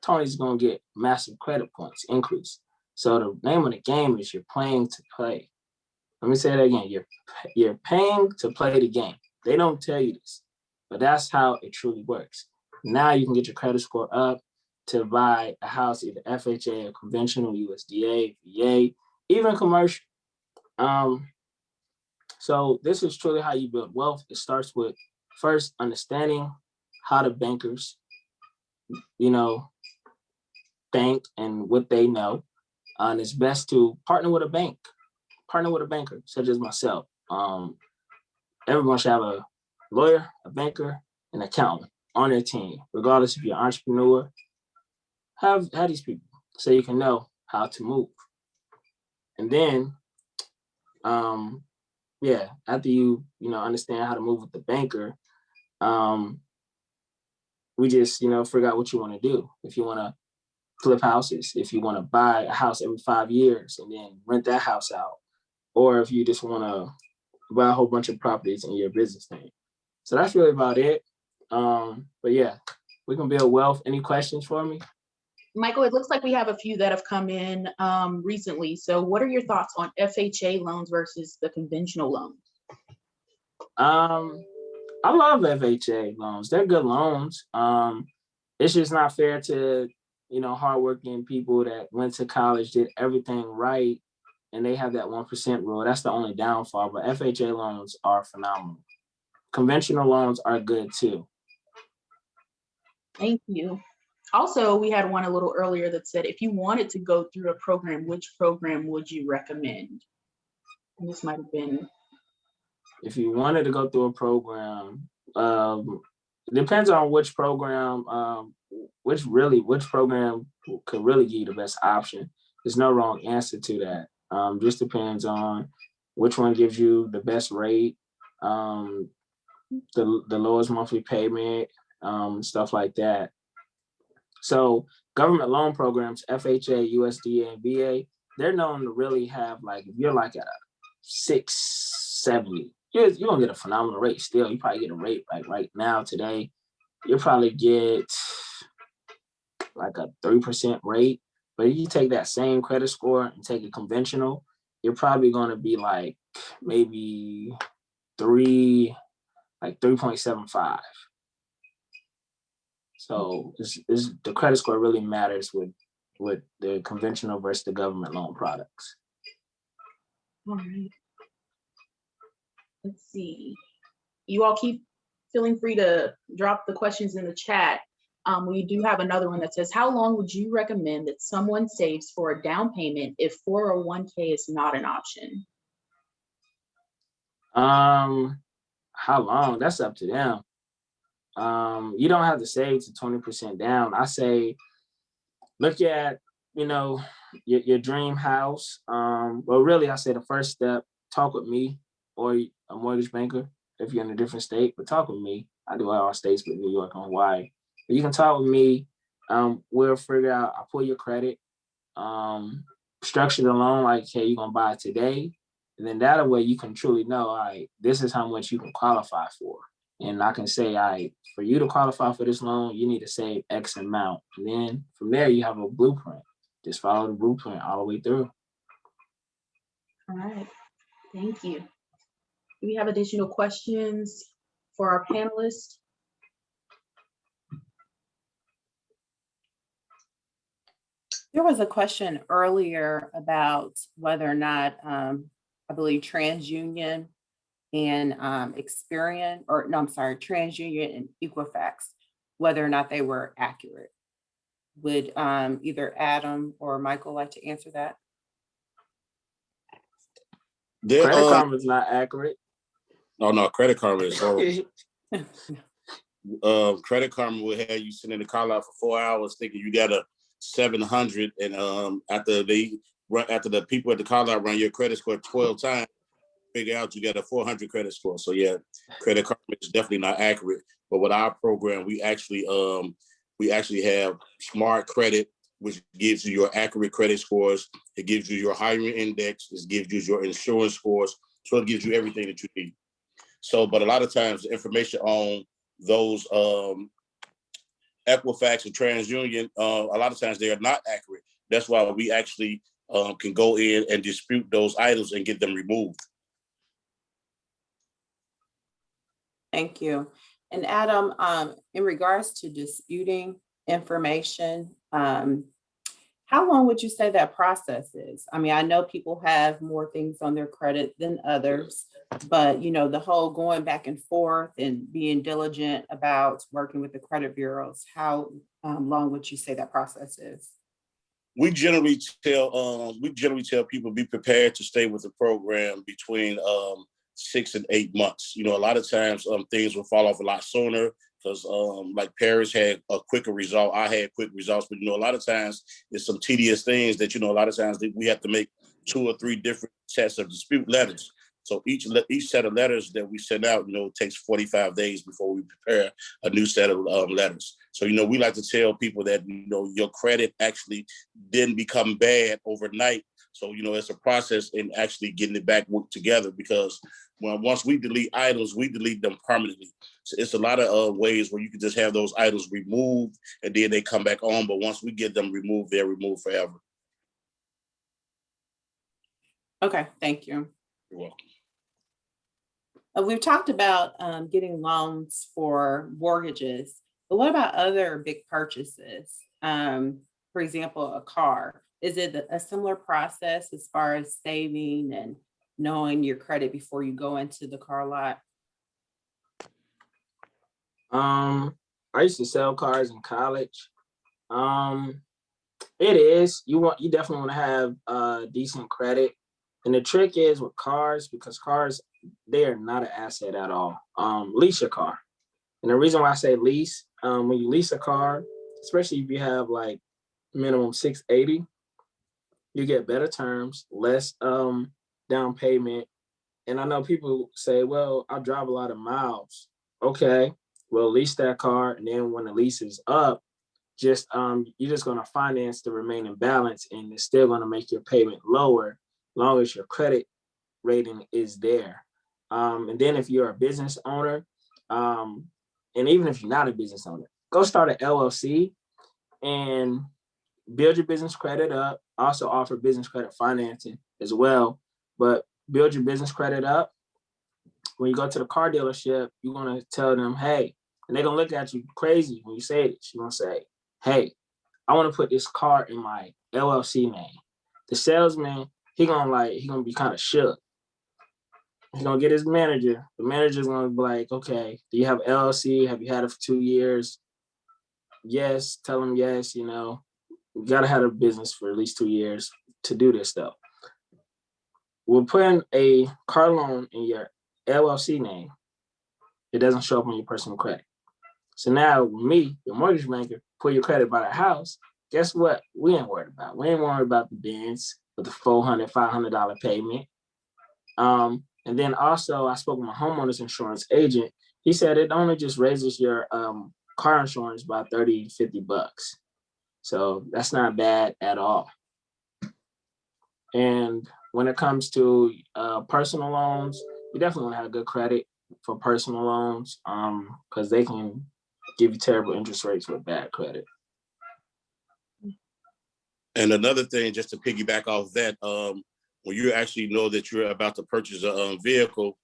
Tony's going to get massive credit points increase. So the name of the game is you're playing to play. Let me say that again. You're paying to play the game. They don't tell you this, but that's how it truly works. Now you can get your credit score up to buy a house, either FHA or conventional, USDA, VA, even commercial. So this is truly how you build wealth. It starts with first understanding how the bankers, you know, bank and what they know. And it's best to partner with a banker, such as myself. Everyone should have a lawyer, a banker, an accountant on their team, regardless if you're an entrepreneur. Have these people so you can know how to move. And then, after you understand how to move with the banker, we just figure out what you want to do. If you want to flip houses, if you want to buy a house every 5 years and then rent that house out, or if you just want to buy a whole bunch of properties in your business name. So that's really about it. But yeah, we can build wealth. Any questions for me? Michael, it looks like we have a few that have come in recently. So what are your thoughts on FHA loans versus the conventional loans? I love FHA loans. They're good loans. It's just not fair to, hardworking people that went to college, did everything right, and they have that 1% rule. That's the only downfall, but FHA loans are phenomenal. Conventional loans are good too. Thank you. Also, we had one a little earlier that said, if you wanted to go through a program, which program would you recommend? And this might have been. If you wanted to go through a program, it depends on which program, which program could really give you the best option. There's no wrong answer to that. Just depends on which one gives you the best rate, the lowest monthly payment, stuff like that. So government loan programs, FHA, USDA, and VA, they're known to really have, like, if you're like at a 670, you're gonna get a phenomenal rate still. You probably get a rate like right now today, you'll probably get like a 3% rate. But if you take that same credit score and take a conventional, you're probably gonna be like maybe 3.75. So the credit score really matters with the conventional versus the government loan products. All right. Let's see. You all keep feeling free to drop the questions in the chat. We do have another one that says, how long would you recommend that someone saves for a down payment if 401k is not an option? How long? That's up to them. You don't have to save to 20% down. I say, look at, your dream house. Well, really, I say the first step, talk with me or a mortgage banker if you're in a different state, but talk with me. I do all states but New York and Hawaii. But you can talk with me. We'll figure out, I'll pull your credit, structure the loan like, hey, you're going to buy it today. And then that way you can truly know, all right, this is how much you can qualify for. And I can say, all right, for you to qualify for this loan, you need to save X amount. And then from there, you have a blueprint. Just follow the blueprint all the way through. All right, thank you. Do we have additional questions for our panelists? There was a question earlier about whether or not, I believe TransUnion and Experian, or no, I'm sorry, TransUnion and Equifax, whether or not they were accurate. Would either Adam or Michael like to answer that? Credit Karma is not accurate. No, Credit Karma is horrible. Credit Karma will have you sitting in the car lot for 4 hours thinking you got a 700, and after the people at the car lot run your credit score 12 times, figure out you got a 400 credit score. So yeah, Credit Karma is definitely not accurate. But with our program, we actually have Smart Credit, which gives you your accurate credit scores. It gives you your hiring index. It gives you your insurance scores. So it gives you everything that you need. So, but a lot of times the information on those Equifax and TransUnion, a lot of times they are not accurate. That's why we actually can go in and dispute those items and get them removed. Thank you. And Adam, in regards to disputing information, how long would you say that process is? I mean, I know people have more things on their credit than others, but the whole going back and forth and being diligent about working with the credit bureaus, how long would you say that process is? We generally tell people be prepared to stay with the program between 6 and 8 months. A lot of times things will fall off a lot sooner because like Paris had a quicker result. I had quick results, but a lot of times it's some tedious things that, a lot of times we have to make 2 or 3 different sets of dispute letters. So each set of letters that we send out, takes 45 days before we prepare a new set of letters. So, we like to tell people that, your credit actually didn't become bad overnight. So, it's a process in actually getting it back together, because once we delete items, we delete them permanently. So it's a lot of ways where you can just have those items removed and then they come back on. But once we get them removed, they're removed forever. Okay, thank you. You're welcome. We've talked about getting loans for mortgages, but what about other big purchases? For example, a car. Is it a similar process as far as saving and knowing your credit before you go into the car lot? I used to sell cars in college. It is. You definitely want to have decent credit. And the trick is with cars, because cars, they are not an asset at all. Lease your car. And the reason why I say lease, when you lease a car, especially if you have like minimum 680, you get better terms, less down payment. And I know people say, well, I drive a lot of miles. Okay, well, lease that car. And then when the lease is up, you're just going to finance the remaining balance, and it's still going to make your payment lower, long as your credit rating is there. And then if you're a business owner, and even if you're not a business owner, go start an LLC and build your business credit up. Also offer business credit financing as well, but build your business credit up. When you go to the car dealership, you're going to tell them, hey, and they're going to look at you crazy when you say this. You're going to say, hey, I want to put this car in my LLC name. The salesman, he gonna be kind of shook. He's gonna get his manager. The manager's gonna be like, okay, do you have LLC? Have you had it for 2 years? Yes, tell him yes, you gotta have a business for at least 2 years to do this stuff. We're putting a car loan in your LLC name. It doesn't show up on your personal credit. So now me, your mortgage banker, pull your credit by the house. Guess what? We ain't worried about. We ain't worried about the Benz with the $400, $500 payment. And then also I spoke with my homeowner's insurance agent. He said it only just raises your car insurance by $30, $50. So that's not bad at all. And when it comes to personal loans, you definitely want to have good credit for personal loans, because they can give you terrible interest rates with bad credit. And another thing, just to piggyback off that, when you actually know that you're about to purchase a vehicle,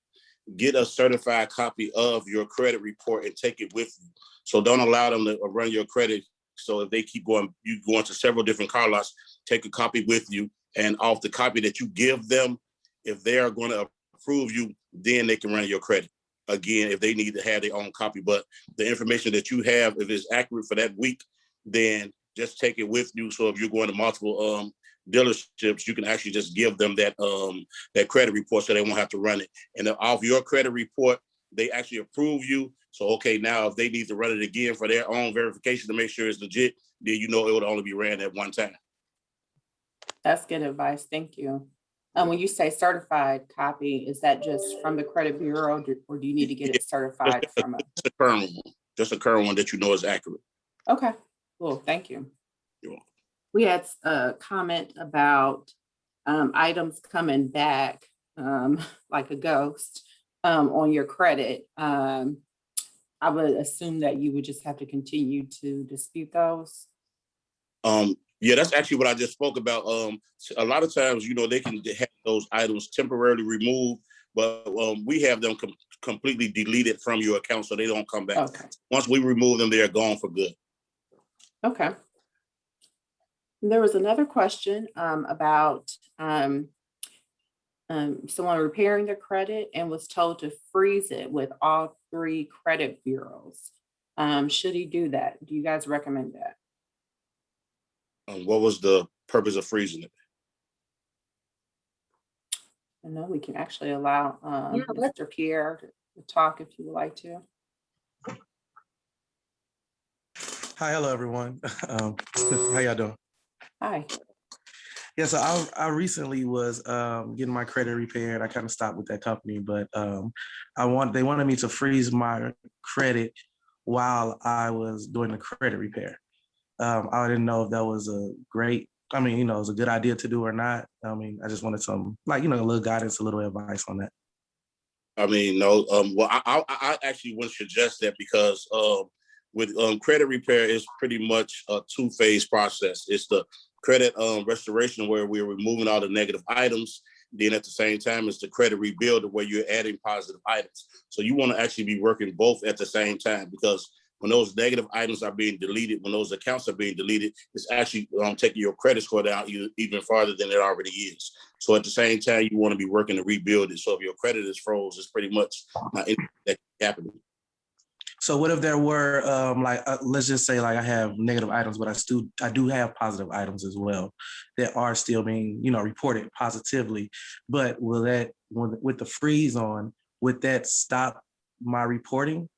get a certified copy of your credit report and take it with you. So don't allow them to run your credit. So if they keep going, you go into several different car lots, take a copy with you, and off the copy that you give them, if they are going to approve you, then they can run your credit. Again, if they need to have their own copy, but the information that you have, if it's accurate for that week, then just take it with you. So if you're going to multiple dealerships, you can actually just give them that credit report so they won't have to run it. And off your credit report, they actually approve you. So, okay, now if they need to run it again for their own verification to make sure it's legit, then you know it would only be ran at one time. That's good advice. Thank you. When you say certified copy, is that just from the credit bureau, or do you need to get it certified from a? Just a current one that you know is accurate. Okay, cool. Thank you. You're welcome. We had a comment about items coming back like a ghost on your credit. I would assume that you would just have to continue to dispute those. Yeah, that's actually what I just spoke about. A lot of times, they can have those items temporarily removed, but we have them completely deleted from your account so they don't come back. Okay. Once we remove them, they are gone for good. Okay. There was another question about someone repairing their credit and was told to freeze it with all 3 credit bureaus. Should he do that? Do you guys recommend that? What was the purpose of freezing it? I know we can actually allow Mr. Pierre to talk if you would like to. Hi, hello everyone. How y'all doing? Hi. Yeah, so I recently was getting my credit repaired. I kind of stopped with that company, but they wanted me to freeze my credit while I was doing the credit repair. I didn't know if that was it was a good idea to do or not. I just wanted some, a little guidance, a little advice on that. No. Well, I actually wouldn't suggest that because with credit repair, it's pretty much a 2-phase process. It's the credit restoration where we're removing all the negative items. Then at the same time, it's the credit rebuild where you're adding positive items. So you want to actually be working both at the same time, because when those negative items are being deleted, when those accounts are being deleted, it's actually taking your credit score down even farther than it already is. So at the same time, you want to be working to rebuild it. So if your credit is froze, it's pretty much not anything that can happen. So what if there were let's just say I have negative items, but I do have positive items as well that are still being reported positively. But will that, with the freeze on, would that stop my reporting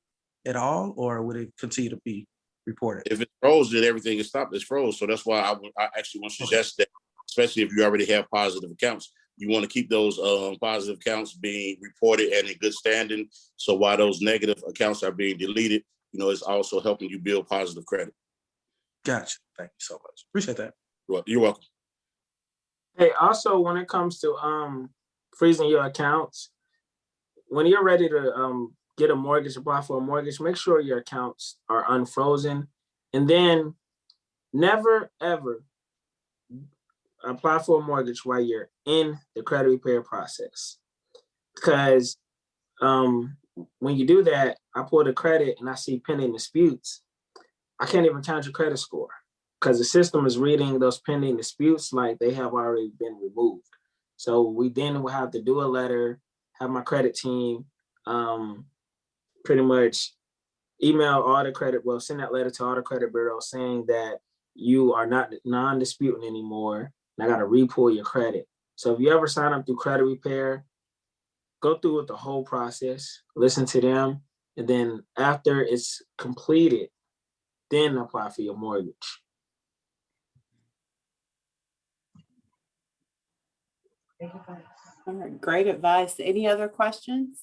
at all, or would it continue to be reported? If it's froze, then everything is stopped. It's froze. So that's why I actually want to suggest that, especially if you already have positive accounts, you want to keep those positive accounts being reported and in good standing. So while those negative accounts are being deleted, it's also helping you build positive credit. Gotcha. Thank you so much. Appreciate that. You're welcome. Hey, also when it comes to freezing your accounts, when you're ready to get a mortgage, apply for a mortgage, make sure your accounts are unfrozen, and then never ever apply for a mortgage while you're in the credit repair process. Because when you do that, I pull the credit and I see pending disputes. I can't even count your credit score because the system is reading those pending disputes like they have already been removed. So we then will have to do a letter, have my credit team pretty much send that letter to all the credit bureaus saying that you are not non-disputing anymore, and I got to re-pull your credit. So if you ever sign up through credit repair, go through with the whole process, listen to them, and then after it's completed, then apply for your mortgage. All right, great advice. Any other questions?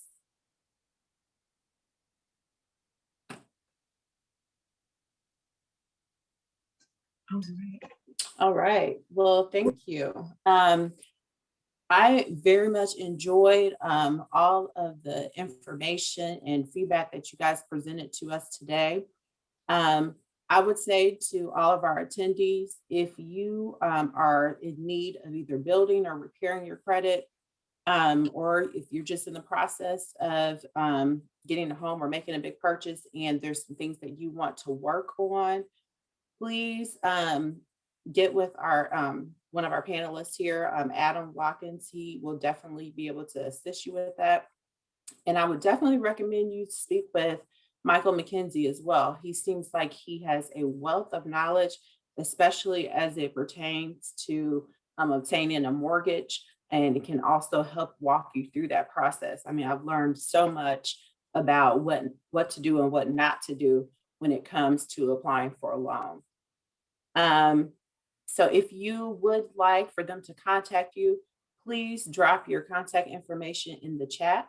All right. Well, thank you. I very much enjoyed all of the information and feedback that you guys presented to us today. Um, I would say to all of our attendees, if you are in need of either building or repairing your credit, or if you're just in the process of getting a home or making a big purchase and there's some things that you want to work on, please get with our one of our panelists here, Adam Watkins. He will definitely be able to assist you with that. And I would definitely recommend you speak with Michael McKenzie as well. He seems like he has a wealth of knowledge, especially as it pertains to obtaining a mortgage, and it can also help walk you through that process. I mean, I've learned so much about what to do and what not to do when it comes to applying for a loan. So if you would like for them to contact you, please drop your contact information in the chat.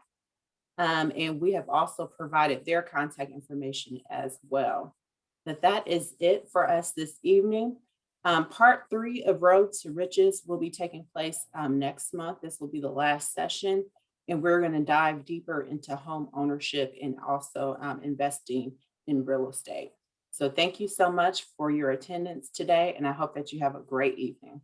And we have also provided their contact information as well. But that is it for us this evening. Part 3 of Road to Riches will be taking place next month. This will be the last session, and we're going to dive deeper into home ownership and also investing in real estate. So thank you so much for your attendance today, and I hope that you have a great evening.